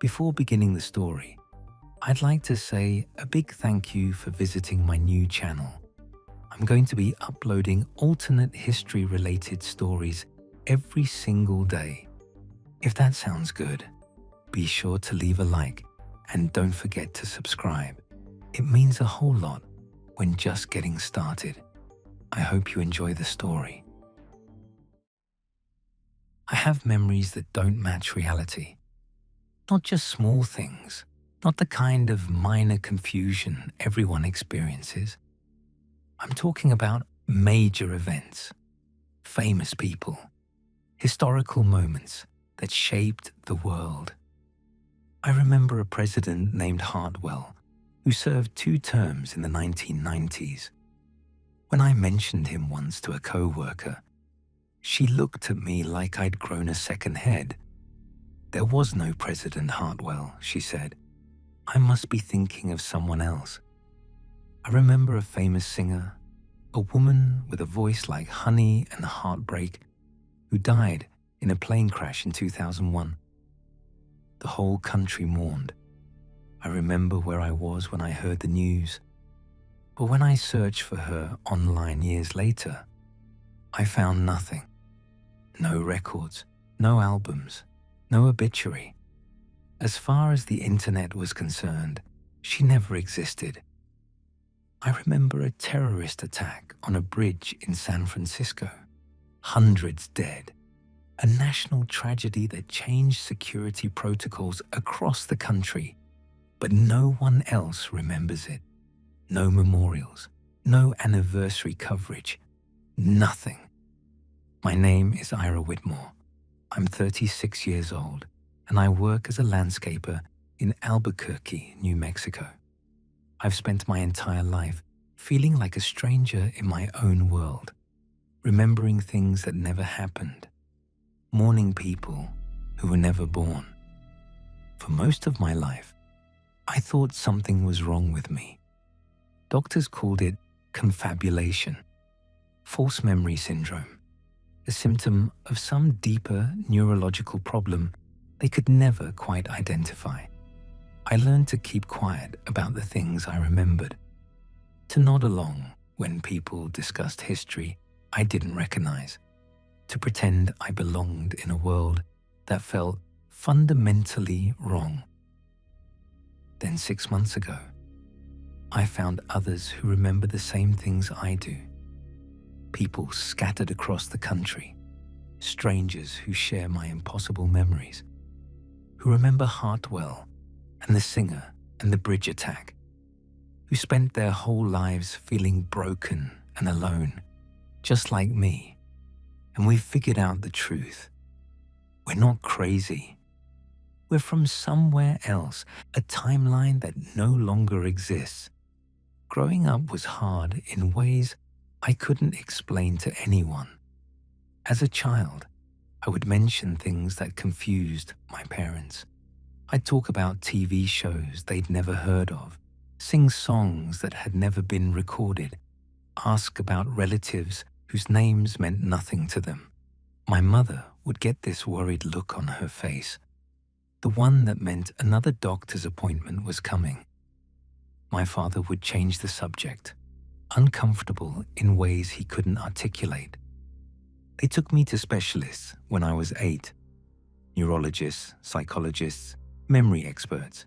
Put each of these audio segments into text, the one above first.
Before beginning the story, I'd like to say a big thank you for visiting my new channel. I'm going to be uploading alternate history-related stories every single day. If that sounds good, be sure to leave a like and don't forget to subscribe. It means a whole lot when just getting started. I hope you enjoy the story. I have memories that don't match reality. Not just small things, not the kind of minor confusion everyone experiences. I'm talking about major events, famous people, historical moments that shaped the world. I remember a president named Hartwell who served 2 terms in the 1990s. When I mentioned him once to a co-worker, she looked at me like I'd grown a second head. "There was no President Hartwell," she said. "I must be thinking of someone else." I remember a famous singer, a woman with a voice like honey and heartbreak, who died in a plane crash in 2001. The whole country mourned. I remember where I was when I heard the news. But when I searched for her online years later, I found nothing. No records, no albums, no obituary. As far as the internet was concerned, she never existed. I remember a terrorist attack on a bridge in San Francisco. Hundreds dead. A national tragedy that changed security protocols across the country. But no one else remembers it. No memorials, no anniversary coverage, nothing. My name is Ira Whitmore. I'm 36 years old, and I work as a landscaper in Albuquerque, New Mexico. I've spent my entire life feeling like a stranger in my own world, remembering things that never happened, mourning people who were never born. For most of my life, I thought something was wrong with me. Doctors called it confabulation, false memory syndrome, a symptom of some deeper neurological problem they could never quite identify. I learned to keep quiet about the things I remembered, to nod along when people discussed history I didn't recognize, to pretend I belonged in a world that felt fundamentally wrong. Then 6 months ago, I found others who remember the same things I do. People scattered across the country, strangers who share my impossible memories, who remember Hartwell and the singer and the bridge attack, who spent their whole lives feeling broken and alone, just like me. And we've figured out the truth. We're not crazy. We're from somewhere else, a timeline that no longer exists. Growing up was hard in ways I couldn't explain to anyone. As a child, I would mention things that confused my parents. I'd talk about TV shows they'd never heard of, sing songs that had never been recorded, ask about relatives whose names meant nothing to them. My mother would get this worried look on her face, the one that meant another doctor's appointment was coming. My father would change the subject, uncomfortable in ways he couldn't articulate. They took me to specialists when I was 8, neurologists, psychologists, memory experts.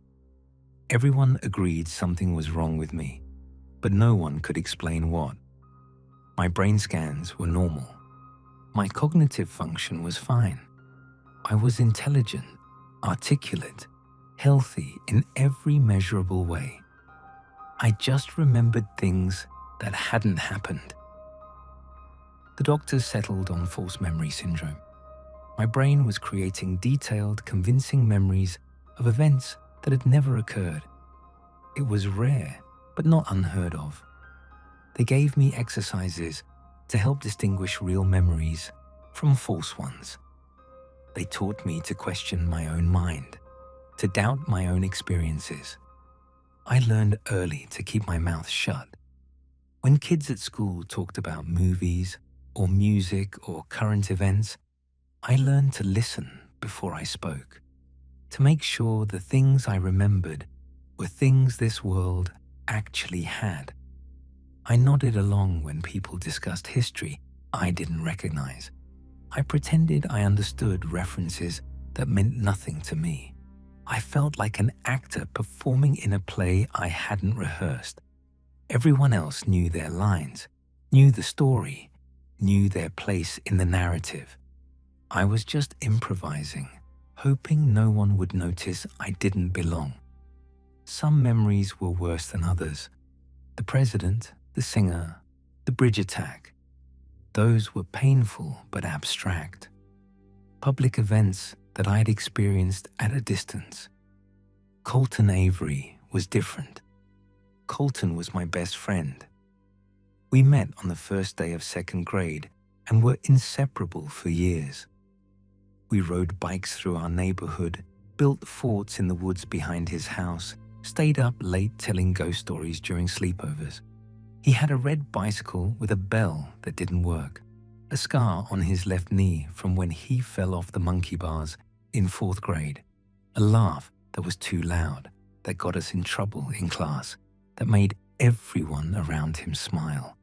Everyone agreed something was wrong with me, but no one could explain what. My brain scans were normal. My cognitive function was fine. I was intelligent, articulate, healthy in every measurable way. I just remembered things that hadn't happened. The doctors settled on false memory syndrome. My brain was creating detailed, convincing memories of events that had never occurred. It was rare, but not unheard of. They gave me exercises to help distinguish real memories from false ones. They taught me to question my own mind, to doubt my own experiences. I learned early to keep my mouth shut. When kids at school talked about movies or music or current events, I learned to listen before I spoke. to make sure the things I remembered were things this world actually had. I nodded along when people discussed history I didn't recognize. I pretended I understood references that meant nothing to me. I felt like an actor performing in a play I hadn't rehearsed. Everyone else knew their lines, knew the story, knew their place in the narrative. I was just improvising, hoping no one would notice I didn't belong. Some memories were worse than others. The president, the singer, the bridge attack. Those were painful but abstract. Public events that I'd experienced at a distance. Colton Avery was different. Colton was my best friend. We met on the first day of second grade and were inseparable for years. We rode bikes through our neighborhood, built forts in the woods behind his house, stayed up late telling ghost stories during sleepovers. He had a red bicycle with a bell that didn't work, a scar on his left knee from when he fell off the monkey bars in fourth grade, a laugh that was too loud, that got us in trouble in class, that made everyone around him smile.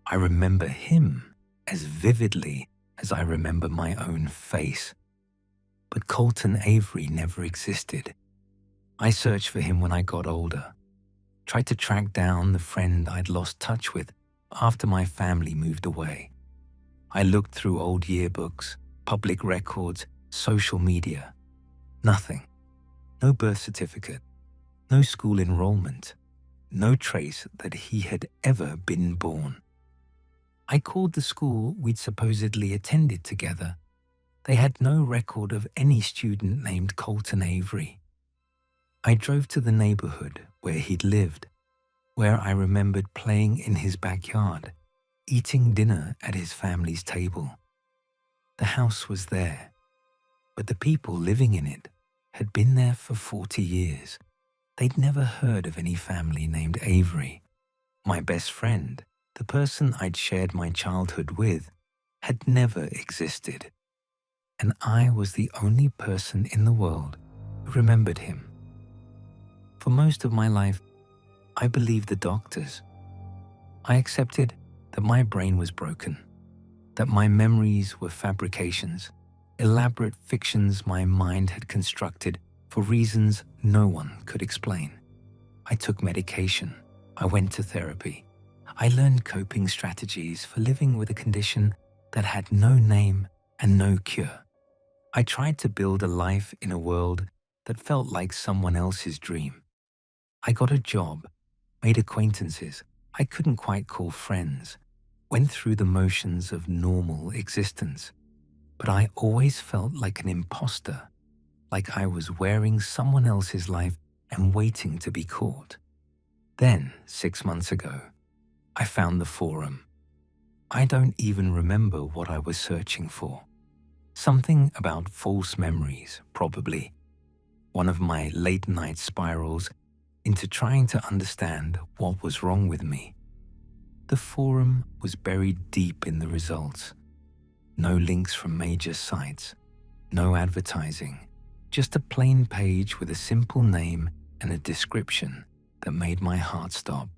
I remember him as vividly as I remember my own face. But Colton Avery never existed. I searched for him when I got older, tried to track down the friend I'd lost touch with after my family moved away. I looked through old yearbooks, public records, social media. Nothing. No birth certificate, no school enrollment, no trace that he had ever been born. I called the school we'd supposedly attended together. They had no record of any student named Colton Avery. I drove to the neighborhood where he'd lived, where I remembered playing in his backyard, eating dinner at his family's table. The house was there, but the people living in it had been there for 40 years. They'd never heard of any family named Avery. My best friend, the person I'd shared my childhood with, had never existed. And I was the only person in the world who remembered him. For most of my life, I believed the doctors. I accepted that my brain was broken, that my memories were fabrications, elaborate fictions my mind had constructed for reasons no one could explain. I took medication. I went to therapy. I learned coping strategies for living with a condition that had no name and no cure. I tried to build a life in a world that felt like someone else's dream. I got a job, made acquaintances I couldn't quite call friends, went through the motions of normal existence. But I always felt like an imposter, like I was wearing someone else's life and waiting to be caught. Then, 6 months ago, I found the forum. I don't even remember what I was searching for. Something about false memories, probably. One of my late-night spirals into trying to understand what was wrong with me. The forum was buried deep in the results. No links from major sites, no advertising, just a plain page with a simple name and a description that made my heart stop.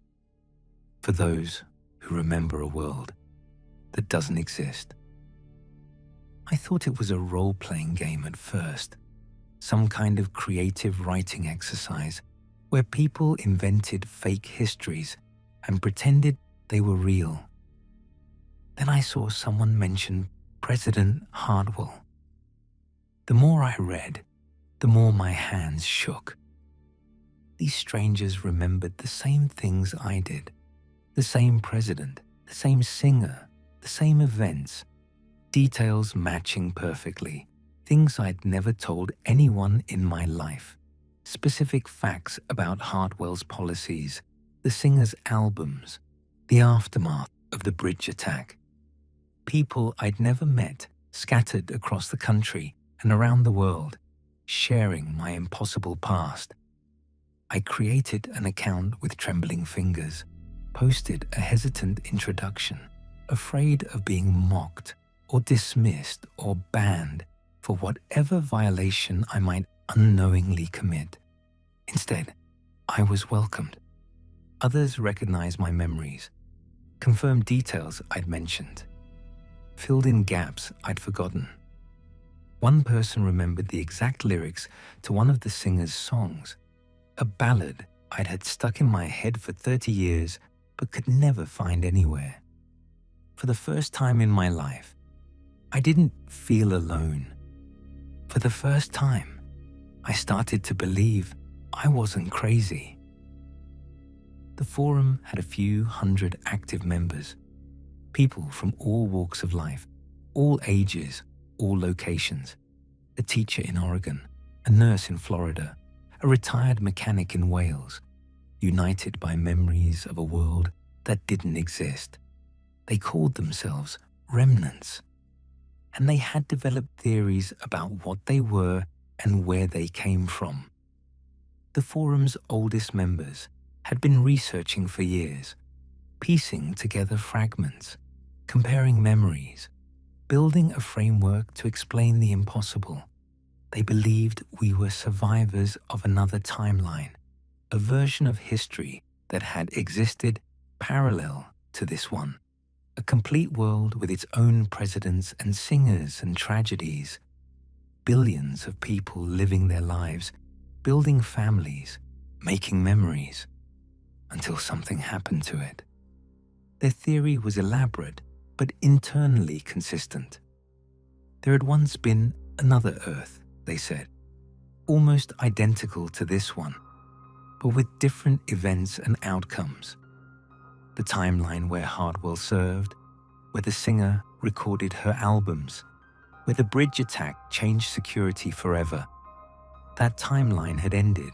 For those who remember a world that doesn't exist. I thought it was a role-playing game at first, some kind of creative writing exercise where people invented fake histories and pretended they were real. Then I saw someone mention President Hardwell. The more I read, the more my hands shook. These strangers remembered the same things I did, the same president, the same singer, the same events, details matching perfectly, things I'd never told anyone in my life, specific facts about Hardwell's policies, the singer's albums, the aftermath of the bridge attack. People I'd never met scattered across the country and around the world, sharing my impossible past. I created an account with trembling fingers, posted a hesitant introduction, afraid of being mocked or dismissed or banned for whatever violation I might unknowingly commit. Instead, I was welcomed. Others recognized my memories, confirmed details I'd mentioned, filled in gaps I'd forgotten. One person remembered the exact lyrics to one of the singer's songs, a ballad I'd had stuck in my head for 30 years but could never find anywhere. For the first time in my life, I didn't feel alone. For the first time, I started to believe I wasn't crazy. The forum had a few hundred active members, people from all walks of life, all ages, all locations. A teacher in Oregon, a nurse in Florida, a retired mechanic in Wales, united by memories of a world that didn't exist. They called themselves remnants, and they had developed theories about what they were and where they came from. The forum's oldest members had been researching for years, piecing together fragments, comparing memories, building a framework to explain the impossible. They believed we were survivors of another timeline, a version of history that had existed parallel to this one, a complete world with its own presidents and singers and tragedies, billions of people living their lives, building families, making memories, until something happened to it. Their theory was elaborate, but internally consistent. There had once been another Earth, they said, almost identical to this one, but with different events and outcomes. The timeline where Hardwell served, where the singer recorded her albums, where the bridge attack changed security forever. That timeline had ended,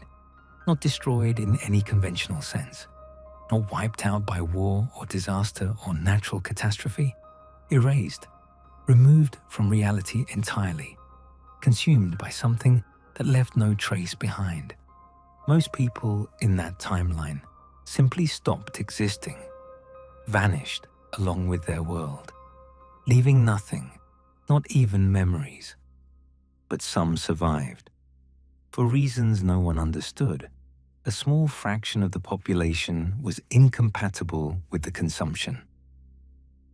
not destroyed in any conventional sense, not wiped out by war or disaster or natural catastrophe, erased, removed from reality entirely, consumed by something that left no trace behind. Most people in that timeline simply stopped existing, vanished along with their world, leaving nothing, not even memories. But some survived. For reasons no one understood, a small fraction of the population was incompatible with the consumption.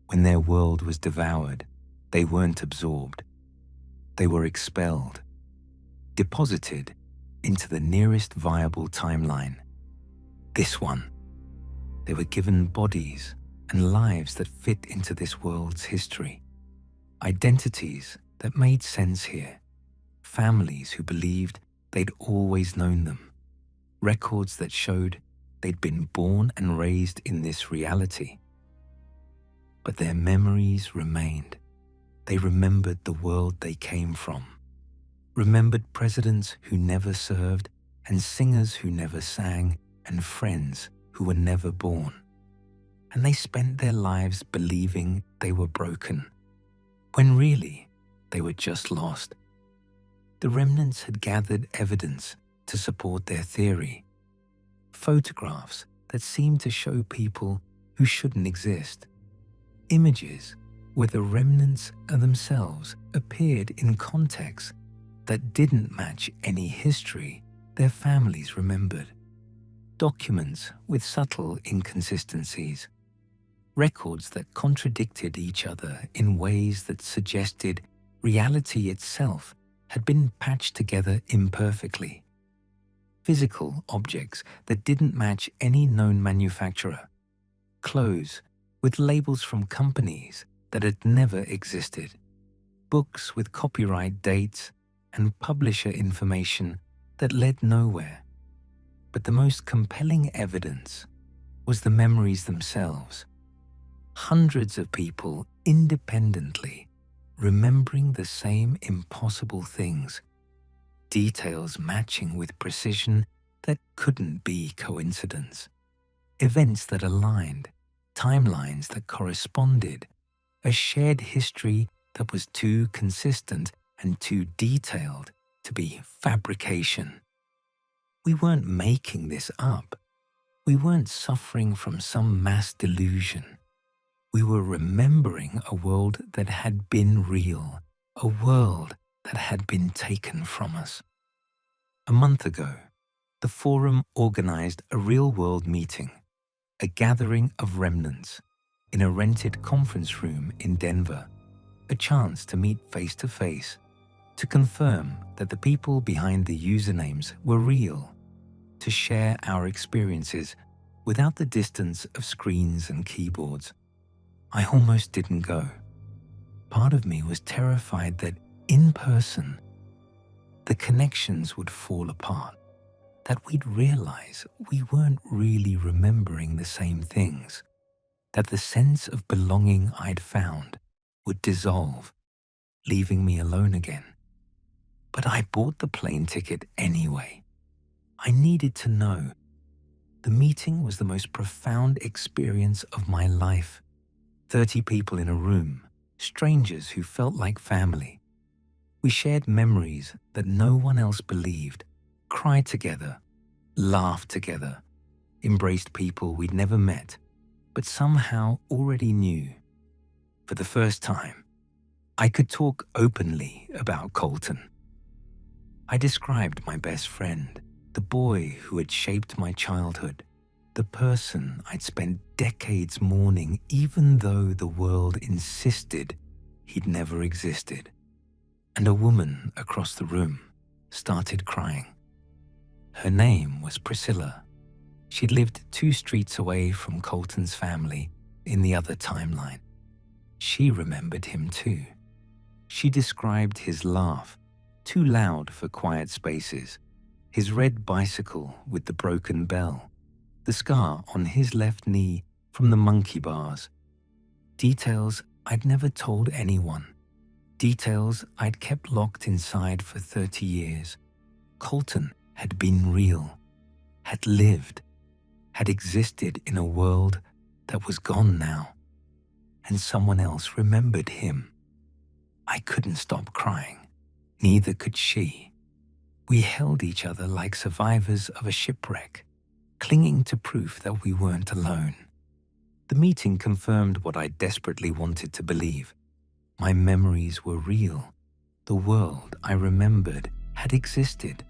When their world was devoured, they weren't absorbed. They were expelled, deposited into the nearest viable timeline. This one. They were given bodies and lives that fit into this world's history, identities that made sense here, families who believed they'd always known them, records that showed they'd been born and raised in this reality. But their memories remained. They remembered the world they came from, remembered presidents who never served and singers who never sang and friends who were never born. And they spent their lives believing they were broken, when really they were just lost. The remnants had gathered evidence to support their theory, photographs that seemed to show people who shouldn't exist, images where the remnants themselves appeared in contexts that didn't match any history their families remembered, documents with subtle inconsistencies, records that contradicted each other in ways that suggested reality itself had been patched together imperfectly, physical objects that didn't match any known manufacturer, clothes with labels from companies that had never existed, books with copyright dates and publisher information that led nowhere. But the most compelling evidence was the memories themselves. Hundreds of people independently remembering the same impossible things, details matching with precision that couldn't be coincidence, events that aligned, timelines that corresponded, a shared history that was too consistent and too detailed to be fabrication. We weren't making this up. We weren't suffering from some mass delusion. We were remembering a world that had been real, a world that had been taken from us. A month ago, the forum organized a real-world meeting, a gathering of remnants in a rented conference room in Denver, a chance to meet face-to-face, to confirm that the people behind the usernames were real, to share our experiences without the distance of screens and keyboards. I almost didn't go. Part of me was terrified that in person, the connections would fall apart, that we'd realize we weren't really remembering the same things, that the sense of belonging I'd found would dissolve, leaving me alone again. But I bought the plane ticket anyway. I needed to know. The meeting was the most profound experience of my life. 30 people in a room, strangers who felt like family. We shared memories that no one else believed, cried together, laughed together, embraced people we'd never met, but somehow already knew. For the first time, I could talk openly about Colton. I described my best friend, the boy who had shaped my childhood, the person I'd spent decades mourning even though the world insisted he'd never existed. And a woman across the room started crying. Her name was Priscilla. She'd lived 2 streets away from Colton's family in the other timeline. She remembered him too. She described his laugh, too loud for quiet spaces, his red bicycle with the broken bell, the scar on his left knee from the monkey bars. Details I'd never told anyone. Details I'd kept locked inside for 30 years. Colton had been real, had lived, had existed in a world that was gone now, and someone else remembered him. I couldn't stop crying. Neither could she. We held each other like survivors of a shipwreck, clinging to proof that we weren't alone. The meeting confirmed what I desperately wanted to believe. My memories were real. The world I remembered had existed.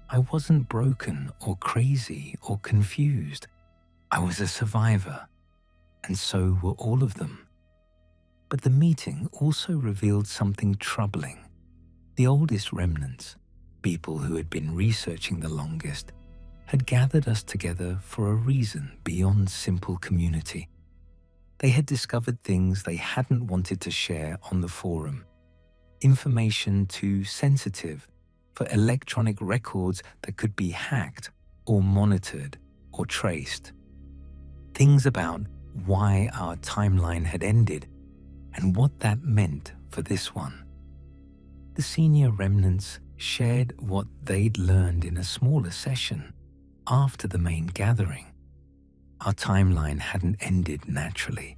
I wasn't broken or crazy or confused. I was a survivor, and so were all of them. But the meeting also revealed something troubling. The oldest remnants, people who had been researching the longest, had gathered us together for a reason beyond simple community. They had discovered things they hadn't wanted to share on the forum, information too sensitive for electronic records that could be hacked or monitored or traced. Things about why our timeline had ended and what that meant for this one. The senior remnants shared what they'd learned in a smaller session after the main gathering. Our timeline hadn't ended naturally.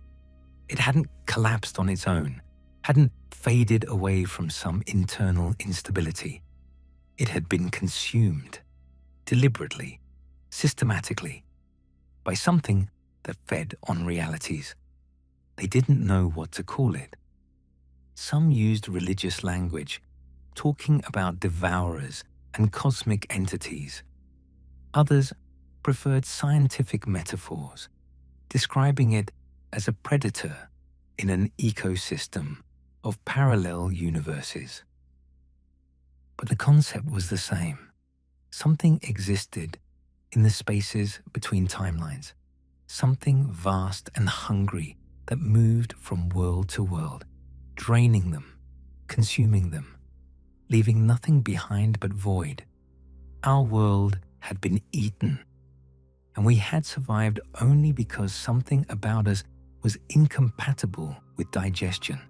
It hadn't collapsed on its own, hadn't faded away from some internal instability. It had been consumed, deliberately, systematically, by something that fed on realities. They didn't know what to call it. Some used religious language, talking about devourers and cosmic entities. Others preferred scientific metaphors, describing it as a predator in an ecosystem of parallel universes. But the concept was the same. Something existed in the spaces between timelines, something vast and hungry that moved from world to world, draining them, consuming them, leaving nothing behind but void. Our world had been eaten, and we had survived only because something about us was incompatible with digestion,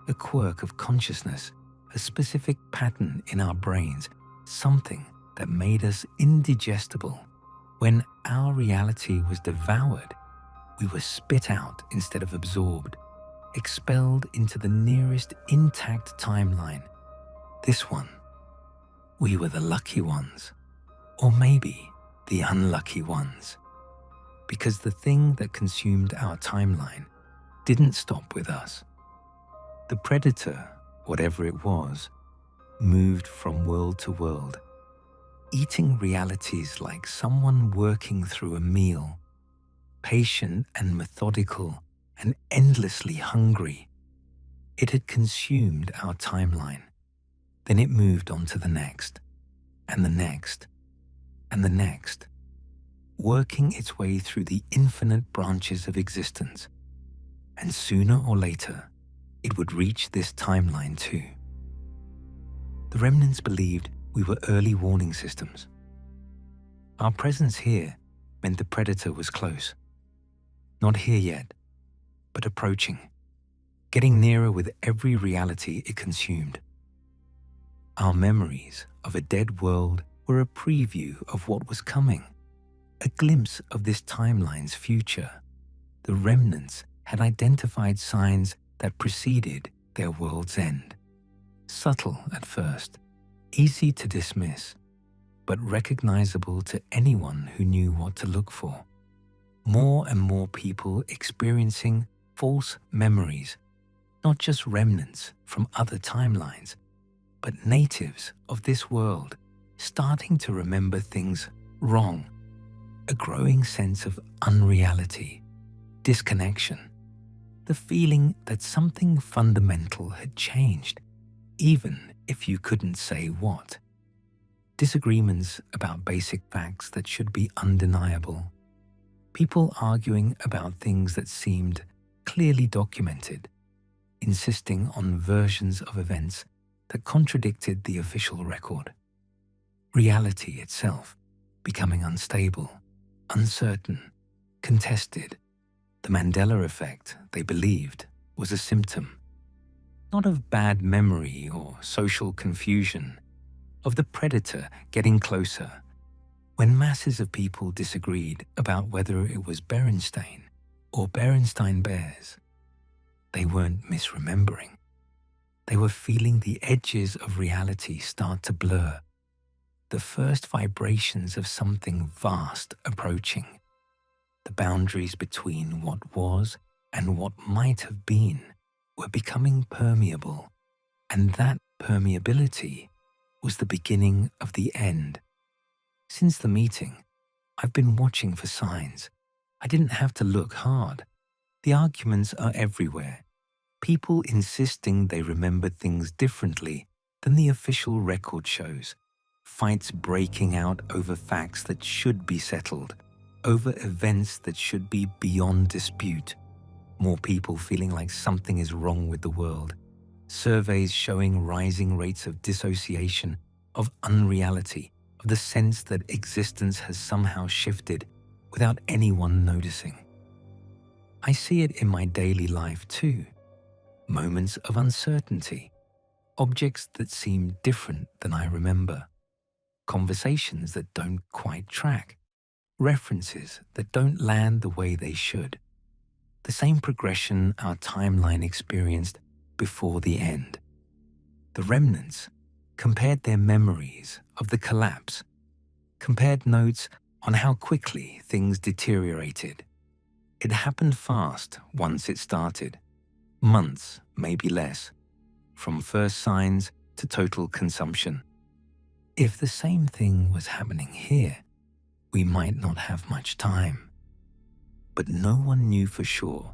a quirk of consciousness, a specific pattern in our brains, something that made us indigestible. When our reality was devoured, we were spit out instead of absorbed, expelled into the nearest intact timeline. This one. We were the lucky ones, or maybe the unlucky ones, because the thing that consumed our timeline didn't stop with us. The predator, whatever it was, moved from world to world, eating realities like someone working through a meal, patient and methodical and endlessly hungry. It had consumed our timeline. Then it moved on to the next, and the next, and the next, working its way through the infinite branches of existence. And sooner or later, it would reach this timeline too. The remnants believed we were early warning systems. Our presence here meant the predator was close. Not here yet, but approaching, getting nearer with every reality it consumed. Our memories of a dead world were a preview of what was coming, a glimpse of this timeline's future. The remnants had identified signs that preceded their world's end. Subtle at first, easy to dismiss, but recognizable to anyone who knew what to look for. More and more people experiencing false memories, not just remnants from other timelines, but natives of this world starting to remember things wrong. A growing sense of unreality, disconnection, the feeling that something fundamental had changed, even if you couldn't say what. Disagreements about basic facts that should be undeniable. People arguing about things that seemed clearly documented, insisting on versions of events that contradicted the official record. Reality itself becoming unstable, uncertain, contested. The Mandela effect, they believed, was a symptom, not of bad memory or social confusion, of the predator getting closer. When masses of people disagreed about whether it was Berenstain or Berenstain Bears, they weren't misremembering. They were feeling the edges of reality start to blur, the first vibrations of something vast approaching. The boundaries between what was and what might have been were becoming permeable, and that permeability was the beginning of the end. Since the meeting, I've been watching for signs. I didn't have to look hard. The arguments are everywhere. People insisting they remembered things differently than the official record shows. Fights breaking out over facts that should be settled, over events that should be beyond dispute. More people feeling like something is wrong with the world. Surveys showing rising rates of dissociation, of unreality, of the sense that existence has somehow shifted without anyone noticing. I see it in my daily life too. Moments of uncertainty, objects that seem different than I remember, conversations that don't quite track, references that don't land the way they should. The same progression our timeline experienced before the end. The remnants compared their memories of the collapse, compared notes on how quickly things deteriorated. It happened fast once it started. Months, maybe less, from first signs to total consumption. If the same thing was happening here, we might not have much time. But no one knew for sure.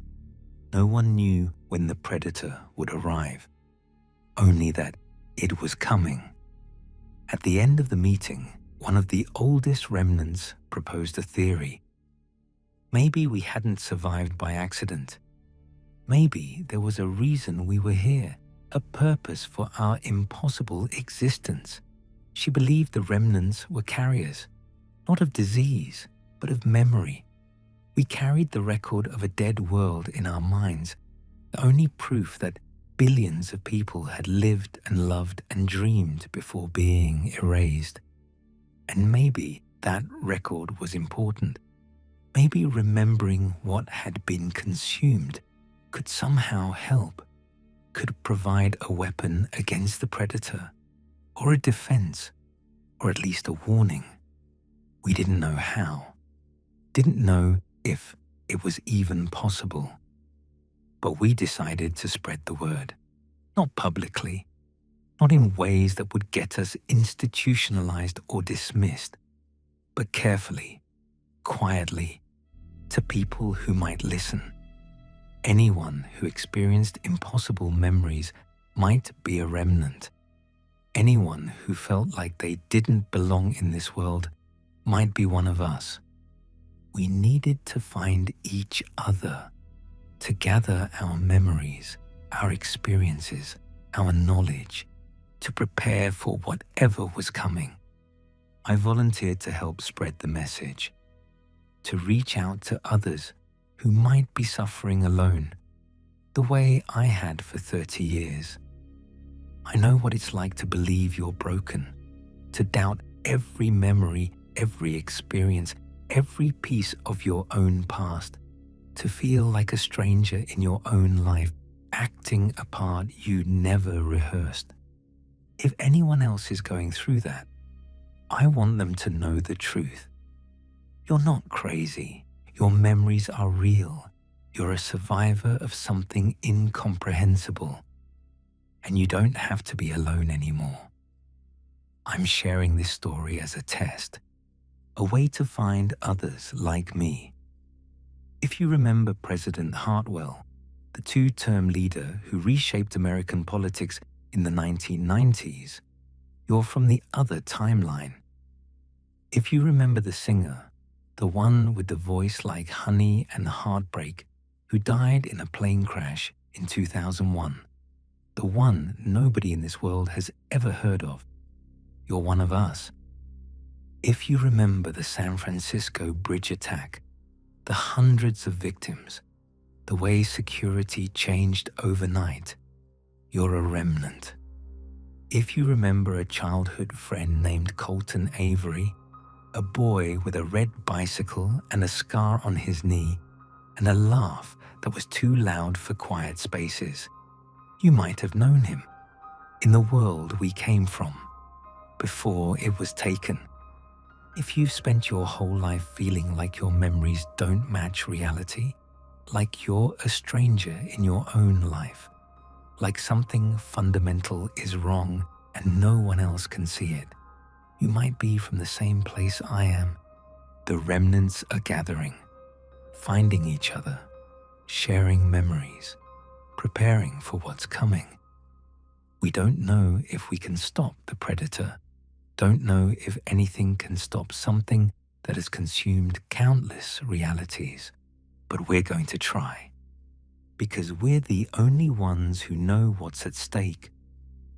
No one knew when the predator would arrive. Only that it was coming. At the end of the meeting, one of the oldest remnants proposed a theory. Maybe we hadn't survived by accident. Maybe there was a reason we were here, a purpose for our impossible existence. She believed the remnants were carriers, not of disease, but of memory. We carried the record of a dead world in our minds, the only proof that billions of people had lived and loved and dreamed before being erased. And maybe that record was important. Maybe remembering what had been consumed could somehow help, could provide a weapon against the predator, or a defense, or at least a warning. We didn't know how, didn't know if it was even possible. But we decided to spread the word, not publicly, not in ways that would get us institutionalized or dismissed, but carefully, quietly, to people who might listen. Anyone who experienced impossible memories might be a remnant. Anyone who felt like they didn't belong in this world might be one of us. We needed to find each other, to gather our memories, our experiences, our knowledge, to prepare for whatever was coming. I volunteered to help spread the message, to reach out to others who might be suffering alone, the way I had for 30 years. I know what it's like to believe you're broken, to doubt every memory, every experience, every piece of your own past, to feel like a stranger in your own life, acting a part you never rehearsed. If anyone else is going through that, I want them to know the truth. You're not crazy. Your memories are real. You're a survivor of something incomprehensible. And you don't have to be alone anymore. I'm sharing this story as a test, a way to find others like me. If you remember President Hartwell, the two-term leader who reshaped American politics in the 1990s, you're from the other timeline. If you remember the singer, the one with the voice like honey and heartbreak, who died in a plane crash in 2001, the one nobody in this world has ever heard of, you're one of us. If you remember the San Francisco bridge attack, the hundreds of victims, the way security changed overnight, you're a remnant. If you remember a childhood friend named Colton Avery, a boy with a red bicycle and a scar on his knee, and a laugh that was too loud for quiet spaces, you might have known him in the world we came from, before it was taken. If you've spent your whole life feeling like your memories don't match reality, like you're a stranger in your own life, like something fundamental is wrong and no one else can see it, you might be from the same place I am. The remnants are gathering, finding each other, sharing memories, preparing for what's coming. We don't know if we can stop the predator, don't know if anything can stop something that has consumed countless realities, but we're going to try. Because we're the only ones who know what's at stake,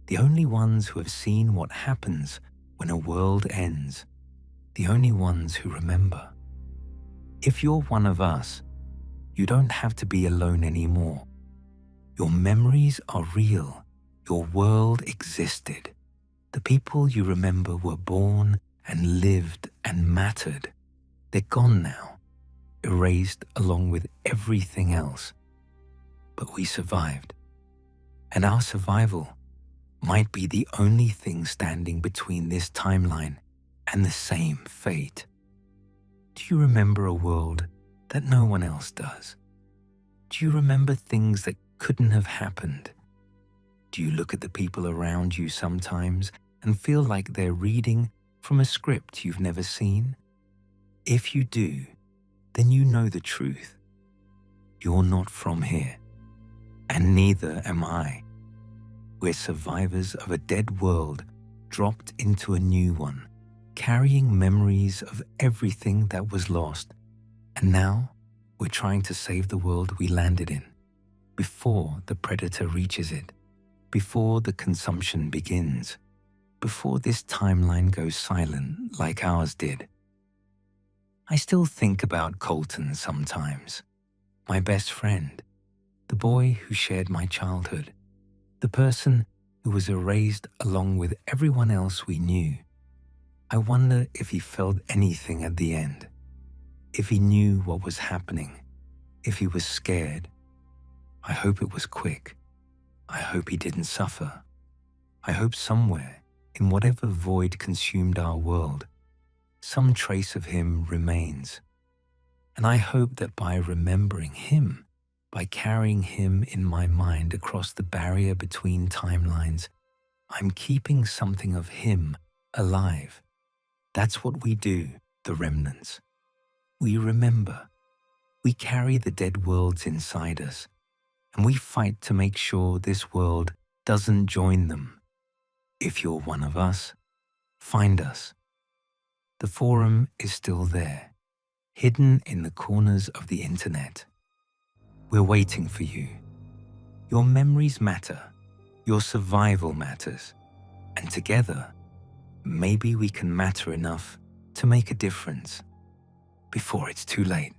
the only ones who have seen what happens when a world ends, the only ones who remember. If you're one of us, you don't have to be alone anymore. Your memories are real. Your world existed. The people you remember were born and lived and mattered. They're gone now, erased along with everything else. But we survived. And our survival might be the only thing standing between this timeline and the same fate. Do you remember a world that no one else does? Do you remember things that couldn't have happened? Do you look at the people around you sometimes and feel like they're reading from a script you've never seen? If you do, then you know the truth. You're not from here, and neither am I. We're survivors of a dead world dropped into a new one, carrying memories of everything that was lost. And now we're trying to save the world we landed in, before the predator reaches it, before the consumption begins, before this timeline goes silent like ours did. I still think about Colton sometimes, my best friend, the boy who shared my childhood, the person who was erased along with everyone else we knew. I wonder if he felt anything at the end, if he knew what was happening, if he was scared. I hope it was quick. I hope he didn't suffer. I hope somewhere, in whatever void consumed our world, some trace of him remains. And I hope that by remembering him, by carrying him in my mind across the barrier between timelines, I'm keeping something of him alive. That's what we do, the remnants. We remember. We carry the dead worlds inside us, and we fight to make sure this world doesn't join them. If you're one of us, find us. The forum is still there, hidden in the corners of the internet. We're waiting for you. Your memories matter. Your survival matters. And together, maybe we can matter enough to make a difference before it's too late.